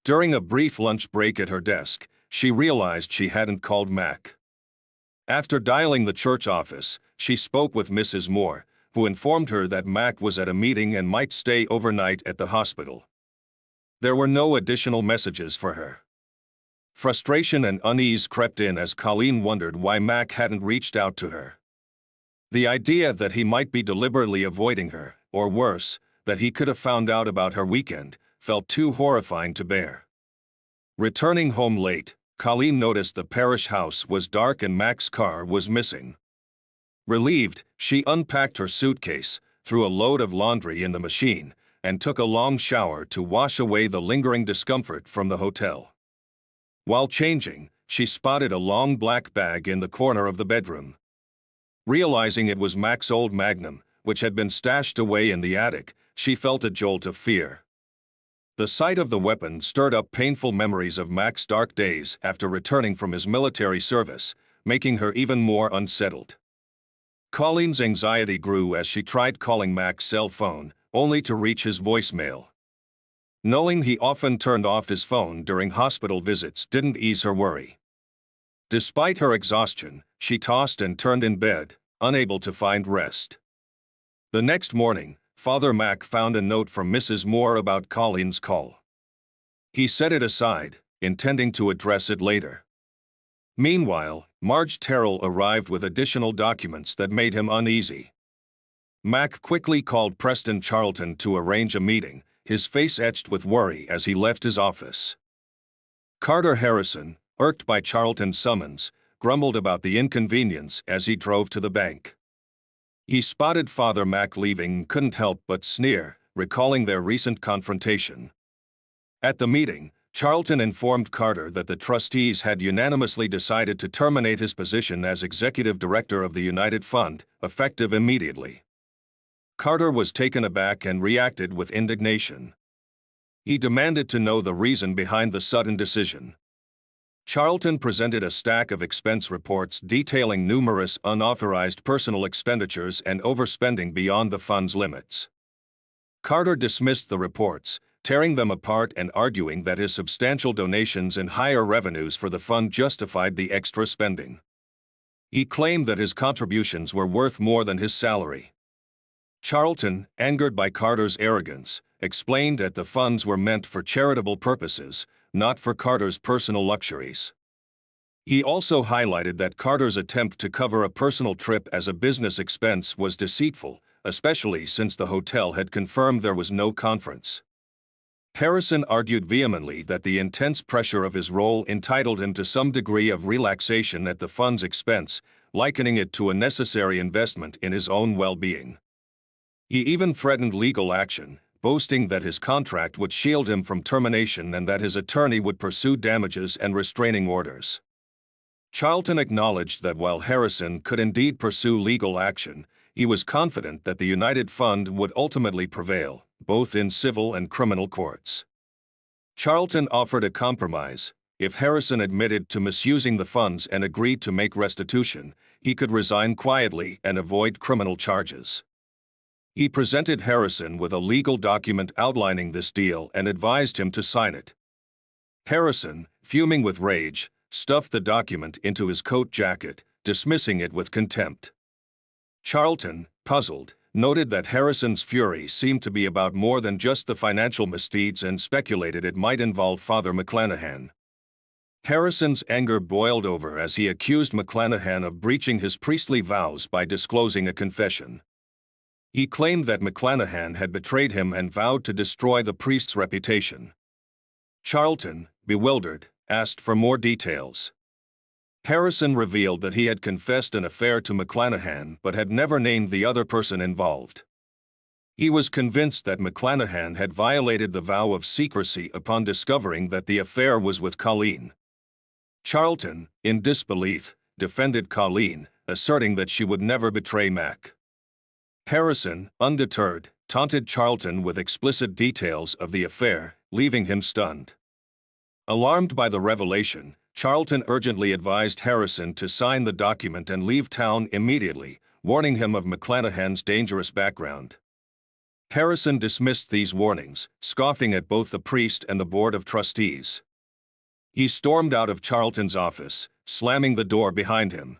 During a brief lunch break at her desk, she realized she hadn't called Mac. After dialing the church office, she spoke with Mrs. Moore, who informed her that Mac was at a meeting and might stay overnight at the hospital. There were no additional messages for her. Frustration and unease crept in as Colleen wondered why Mac hadn't reached out to her. The idea that he might be deliberately avoiding her, or worse, that he could have found out about her weekend, felt too horrifying to bear. Returning home late, Colleen noticed the parish house was dark and Mac's car was missing. Relieved, she unpacked her suitcase, threw a load of laundry in the machine, and took a long shower to wash away the lingering discomfort from the hotel. While changing, she spotted a long black bag in the corner of the bedroom. Realizing it was Mac's old Magnum, which had been stashed away in the attic, she felt a jolt of fear. The sight of the weapon stirred up painful memories of Mac's dark days after returning from his military service, making her even more unsettled. Colleen's anxiety grew as she tried calling Mac's cell phone, only to reach his voicemail. Knowing he often turned off his phone during hospital visits didn't ease her worry. Despite her exhaustion, she tossed and turned in bed, unable to find rest. The next morning, Father Mac found a note from Mrs. Moore about Colleen's call. He set it aside, intending to address it later. Meanwhile, Marge Terrell arrived with additional documents that made him uneasy. Mac quickly called Preston Charlton to arrange a meeting, his face etched with worry as he left his office. Carter Harrison, irked by Charlton's summons, grumbled about the inconvenience as he drove to the bank. He spotted Father Mac leaving and couldn't help but sneer, recalling their recent confrontation. At the meeting, Charlton informed Carter that the trustees had unanimously decided to terminate his position as executive director of the United Fund, effective immediately. Carter was taken aback and reacted with indignation. He demanded to know the reason behind the sudden decision. Charlton presented a stack of expense reports detailing numerous unauthorized personal expenditures and overspending beyond the fund's limits. Carter dismissed the reports, tearing them apart and arguing that his substantial donations and higher revenues for the fund justified the extra spending. He claimed that his contributions were worth more than his salary. Charlton, angered by Carter's arrogance, explained that the funds were meant for charitable purposes, not for Carter's personal luxuries. He also highlighted that Carter's attempt to cover a personal trip as a business expense was deceitful, especially since the hotel had confirmed there was no conference. Harrison argued vehemently that the intense pressure of his role entitled him to some degree of relaxation at the fund's expense, likening it to a necessary investment in his own well-being. He even threatened legal action, boasting that his contract would shield him from termination and that his attorney would pursue damages and restraining orders. Charlton acknowledged that while Harrison could indeed pursue legal action, he was confident that the United Fund would ultimately prevail, both in civil and criminal courts. Charlton offered a compromise. If Harrison admitted to misusing the funds and agreed to make restitution, he could resign quietly and avoid criminal charges. He presented Harrison with a legal document outlining this deal and advised him to sign it. Harrison, fuming with rage, stuffed the document into his coat jacket, dismissing it with contempt. Charlton, puzzled, noted that Harrison's fury seemed to be about more than just the financial misdeeds and speculated it might involve Father McClanahan. Harrison's anger boiled over as he accused McClanahan of breaching his priestly vows by disclosing a confession. He claimed that McClanahan had betrayed him and vowed to destroy the priest's reputation. Charlton, bewildered, asked for more details. Harrison revealed that he had confessed an affair to McClanahan but had never named the other person involved. He was convinced that McClanahan had violated the vow of secrecy upon discovering that the affair was with Colleen. Charlton, in disbelief, defended Colleen, asserting that she would never betray Mac. Harrison, undeterred, taunted Charlton with explicit details of the affair, leaving him stunned. Alarmed by the revelation, Charlton urgently advised Harrison to sign the document and leave town immediately, warning him of McClanahan's dangerous background. Harrison dismissed these warnings, scoffing at both the priest and the board of trustees. He stormed out of Charlton's office, slamming the door behind him.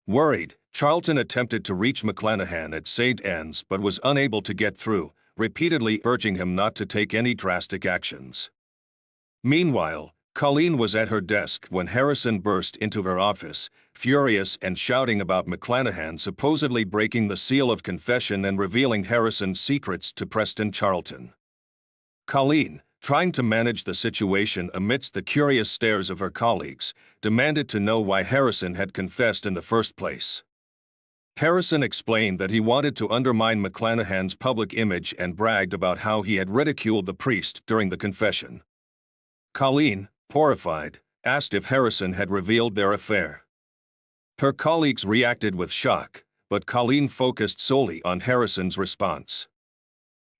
Worried, Charlton attempted to reach McClanahan at St. Anne's but was unable to get through, repeatedly urging him not to take any drastic actions. Meanwhile, Colleen was at her desk when Harrison burst into her office, furious and shouting about McClanahan supposedly breaking the seal of confession and revealing Harrison's secrets to Preston Charlton. Colleen, trying to manage the situation amidst the curious stares of her colleagues, demanded to know why Harrison had confessed in the first place. Harrison explained that he wanted to undermine McClanahan's public image and bragged about how he had ridiculed the priest during the confession. Colleen, horrified, asked if Harrison had revealed their affair. Her colleagues reacted with shock, but Colleen focused solely on Harrison's response.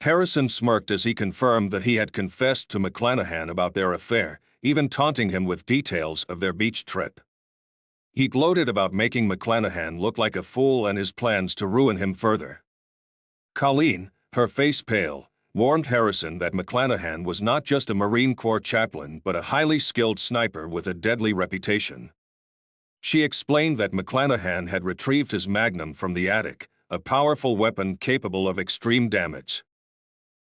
Harrison smirked as he confirmed that he had confessed to McClanahan about their affair, even taunting him with details of their beach trip. He gloated about making McClanahan look like a fool and his plans to ruin him further. Colleen, her face pale, warned Harrison that McClanahan was not just a Marine Corps chaplain but a highly skilled sniper with a deadly reputation. She explained that McClanahan had retrieved his magnum from the attic, a powerful weapon capable of extreme damage.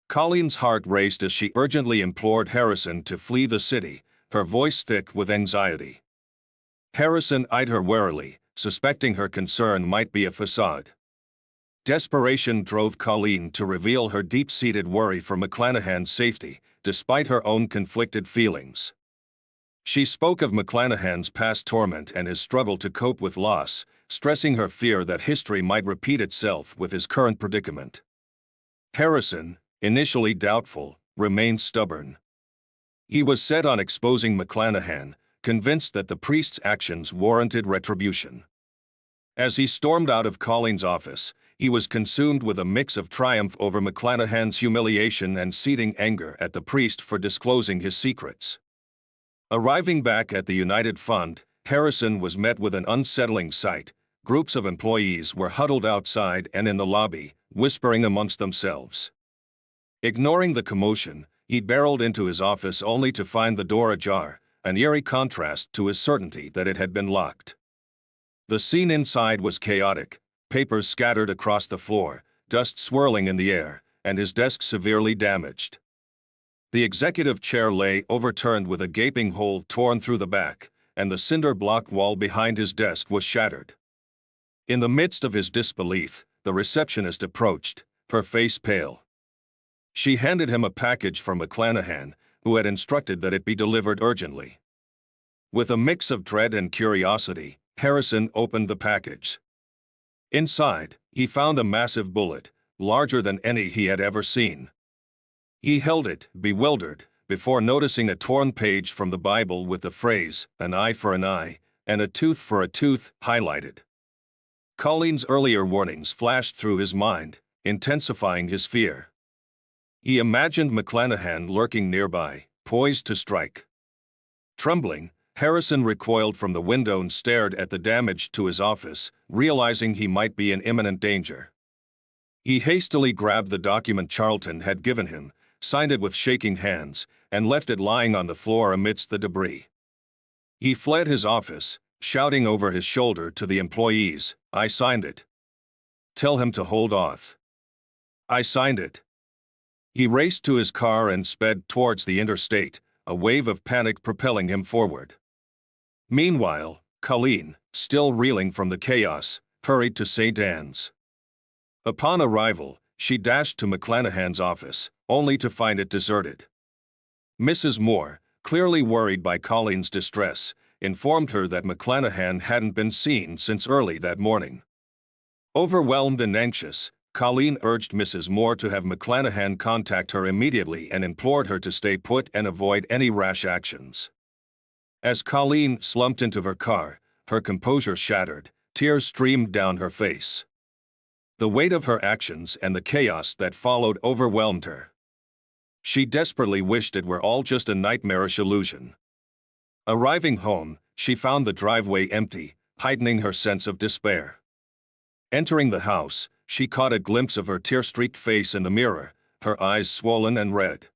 Colleen's heart raced as she urgently implored Harrison to flee the city, her voice thick with anxiety. Harrison eyed her warily, suspecting her concern might be a facade. Desperation drove Colleen to reveal her deep-seated worry for McClanahan's safety, despite her own conflicted feelings. She spoke of McClanahan's past torment and his struggle to cope with loss, stressing her fear that history might repeat itself with his current predicament. Harrison, initially doubtful, remained stubborn. He was set on exposing McClanahan, convinced that the priest's actions warranted retribution. As he stormed out of Colleen's office, he was consumed with a mix of triumph over McClanahan's humiliation and seething anger at the priest for disclosing his secrets. Arriving back at the United Fund, Harrison was met with an unsettling sight. Groups of employees were huddled outside and in the lobby, whispering amongst themselves. Ignoring the commotion, he barreled into his office only to find the door ajar, an eerie contrast to his certainty that it had been locked. The scene inside was chaotic, papers scattered across the floor, dust swirling in the air, and his desk severely damaged. The executive chair lay overturned with a gaping hole torn through the back, and the cinder block wall behind his desk was shattered. In the midst of his disbelief, the receptionist approached, her face pale. She handed him a package from McClanahan, who had instructed that it be delivered urgently. With a mix of dread and curiosity, Harrison opened the package. Inside, he found a massive bullet, larger than any he had ever seen. He held it, bewildered, before noticing a torn page from the Bible with the phrase, "an eye for an eye," and "a tooth for a tooth," highlighted. Colleen's earlier warnings flashed through his mind, intensifying his fear. He imagined McClanahan lurking nearby, poised to strike. Trembling, Harrison recoiled from the window and stared at the damage to his office, realizing he might be in imminent danger. He hastily grabbed the document Charlton had given him, signed it with shaking hands, and left it lying on the floor amidst the debris. He fled his office, shouting over his shoulder to the employees, "I signed it. Tell him to hold off. I signed it." He raced to his car and sped towards the interstate, a wave of panic propelling him forward. Meanwhile, Colleen, still reeling from the chaos, hurried to St. Anne's. Upon arrival, she dashed to McClanahan's office, only to find it deserted. Mrs. Moore, clearly worried by Colleen's distress, informed her that McClanahan hadn't been seen since early that morning. Overwhelmed and anxious, Colleen urged Mrs. Moore to have McClanahan contact her immediately and implored her to stay put and avoid any rash actions. As Colleen slumped into her car, her composure shattered, tears streamed down her face. The weight of her actions and the chaos that followed overwhelmed her. She desperately wished it were all just a nightmarish illusion. Arriving home, she found the driveway empty, heightening her sense of despair. Entering the house, she caught a glimpse of her tear-streaked face in the mirror, her eyes swollen and red.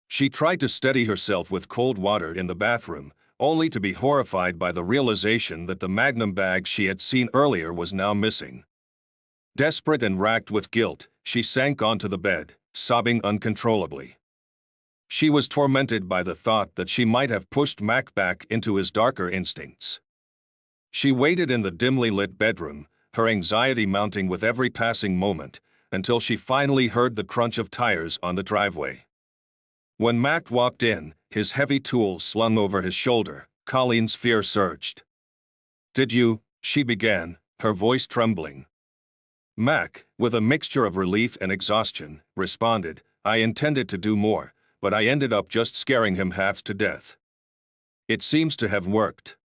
She tried to steady herself with cold water in the bathroom, only to be horrified by the realization that the Magnum bag she had seen earlier was now missing. Desperate and racked with guilt, she sank onto the bed, sobbing uncontrollably. She was tormented by the thought that she might have pushed Mac back into his darker instincts. She waited in the dimly lit bedroom, her anxiety mounting with every passing moment, until she finally heard the crunch of tires on the driveway. When Mac walked in, his heavy tool slung over his shoulder, Colleen's fear surged. "Did you?" she began, her voice trembling. Mac, with a mixture of relief and exhaustion, responded, "I intended to do more, but I ended up just scaring him half to death. It seems to have worked.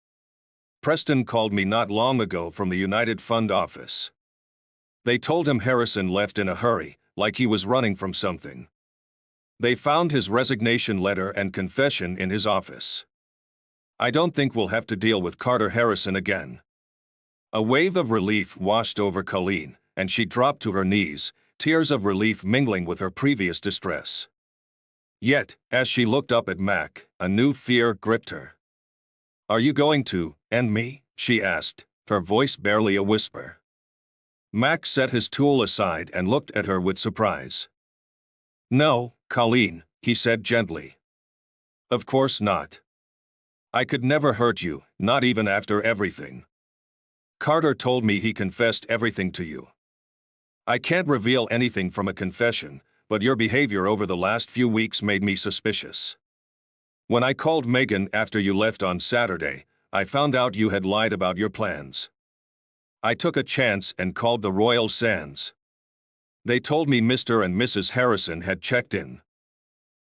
Preston called me not long ago from the United Fund office. They told him Harrison left in a hurry, like he was running from something. They found his resignation letter and confession in his office. I don't think we'll have to deal with Carter Harrison again." A wave of relief washed over Colleen, and she dropped to her knees, tears of relief mingling with her previous distress. Yet, as she looked up at Mac, a new fear gripped her. "Are you going to end me?" she asked, her voice barely a whisper. Mac set his tool aside and looked at her with surprise. "No, Colleen," he said gently. "Of course not. I could never hurt you, not even after everything. Carter told me he confessed everything to you. I can't reveal anything from a confession, but your behavior over the last few weeks made me suspicious. When I called Megan after you left on Saturday, I found out you had lied about your plans. I took a chance and called the Royal Sands. They told me Mr. and Mrs. Harrison had checked in.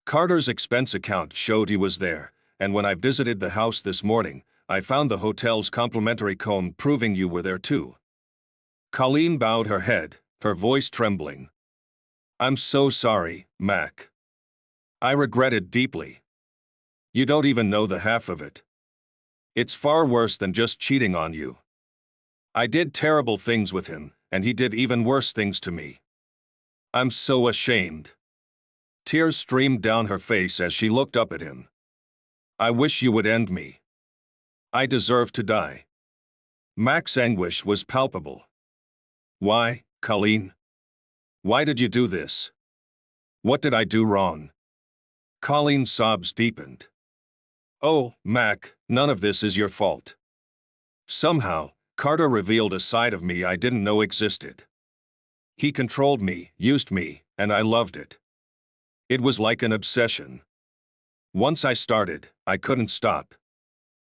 Carter's expense account showed he was there, and when I visited the house this morning, I found the hotel's complimentary comb proving you were there too." Colleen bowed her head, her voice trembling. "I'm so sorry, Mac. I regret it deeply. You don't even know the half of it. It's far worse than just cheating on you. I did terrible things with him, and he did even worse things to me. I'm so ashamed." Tears streamed down her face as she looked up at him. "I wish you would end me. I deserve to die." Mac's anguish was palpable. "Why, Colleen? Why did you do this? What did I do wrong?" Colleen's sobs deepened. "Oh, Mac, none of this is your fault. Somehow, Carter revealed a side of me I didn't know existed. He controlled me, used me, and I loved it. It was like an obsession. Once I started, I couldn't stop.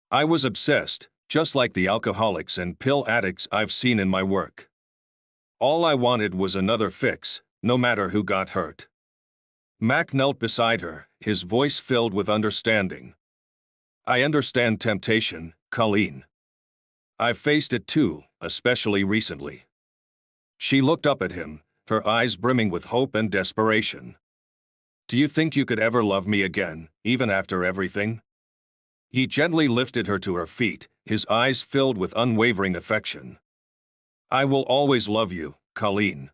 I was obsessed, just like the alcoholics and pill addicts I've seen in my work. All I wanted was another fix, no matter who got hurt. Mac knelt beside her, his voice filled with understanding. I understand temptation, Colleen. I've faced it too, especially recently. She looked up at him, her eyes brimming with hope and desperation. Do you think you could ever love me again, even after everything? He gently lifted her to her feet, his eyes filled with unwavering affection. I will always love you, Colleen.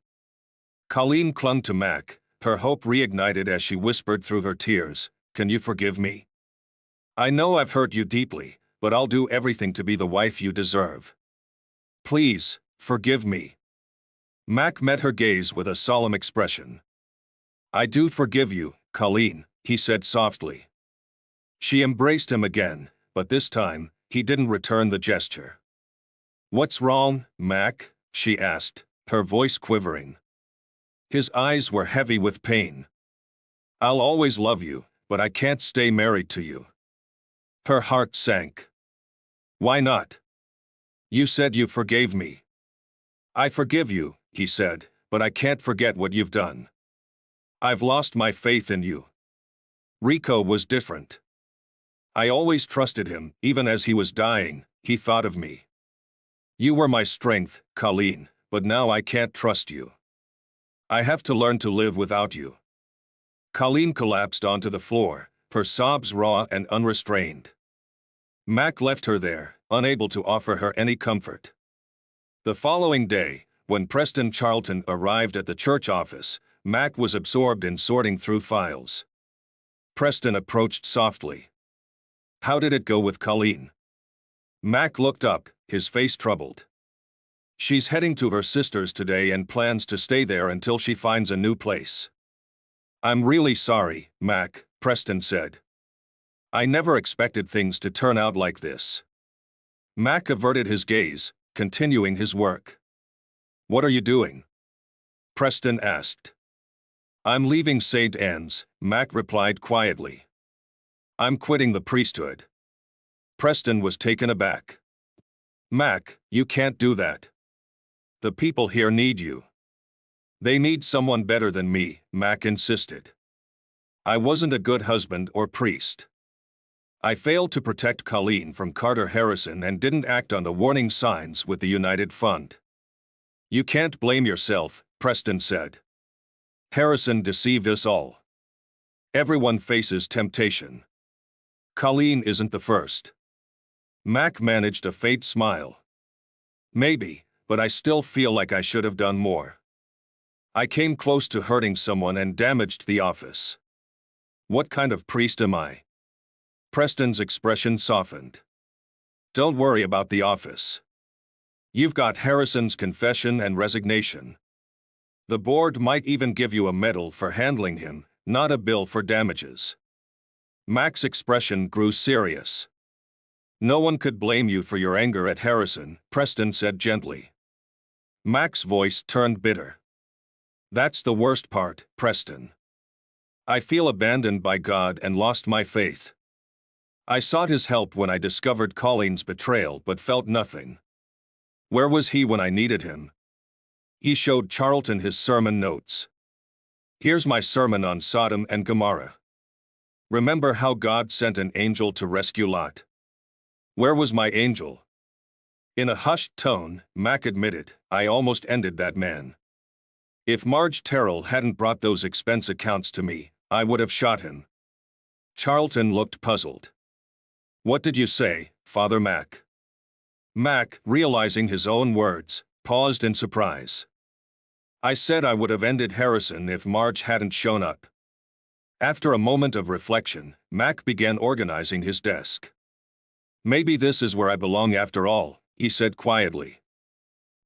Colleen clung to Mac, her hope reignited as she whispered through her tears, Can you forgive me? I know I've hurt you deeply, but I'll do everything to be the wife you deserve. Please, forgive me. Mac met her gaze with a solemn expression. I do forgive you, Colleen, he said softly. She embraced him again, but this time, he didn't return the gesture. What's wrong, Mac? She asked, her voice quivering. His eyes were heavy with pain. I'll always love you, but I can't stay married to you. Her heart sank. Why not? You said you forgave me. I forgive you, he said, but I can't forget what you've done. I've lost my faith in you. Rico was different. I always trusted him, even as he was dying, he thought of me. You were my strength, Colleen, but now I can't trust you. I have to learn to live without you. Colleen collapsed onto the floor, her sobs raw and unrestrained. Mac left her there, unable to offer her any comfort. The following day, when Preston Charlton arrived at the church office, Mac was absorbed in sorting through files. Preston approached softly. How did it go with Colleen? Mac looked up, his face troubled. She's heading to her sister's today and plans to stay there until she finds a new place. I'm really sorry, Mac, Preston said. I never expected things to turn out like this. Mac averted his gaze, continuing his work. What are you doing? Preston asked. I'm leaving St. Anne's, Mac replied quietly. I'm quitting the priesthood. Preston was taken aback. Mac, you can't do that. The people here need you. They need someone better than me, Mac insisted. I wasn't a good husband or priest. I failed to protect Colleen from Carter Harrison and didn't act on the warning signs with the United Fund. You can't blame yourself, Preston said. Harrison deceived us all. Everyone faces temptation. Colleen isn't the first. Mac managed a faint smile. Maybe, but I still feel like I should have done more. I came close to hurting someone and damaged the office. What kind of priest am I? Preston's expression softened. Don't worry about the office. You've got Harrison's confession and resignation. The board might even give you a medal for handling him, not a bill for damages. Mac's expression grew serious. No one could blame you for your anger at Harrison, Preston said gently. Mac's voice turned bitter. That's the worst part, Preston. I feel abandoned by God and lost my faith. I sought his help when I discovered Colleen's betrayal but felt nothing. Where was he when I needed him? He showed Charlton his sermon notes. Here's my sermon on Sodom and Gomorrah. Remember how God sent an angel to rescue Lot? Where was my angel? In a hushed tone, Mac admitted, I almost ended that man. If Marge Terrell hadn't brought those expense accounts to me, I would have shot him. Charlton looked puzzled. What did you say, Father Mac? Mac, realizing his own words, paused in surprise. I said I would have ended Harrison if Marge hadn't shown up. After a moment of reflection, Mac began organizing his desk. Maybe this is where I belong after all, he said quietly.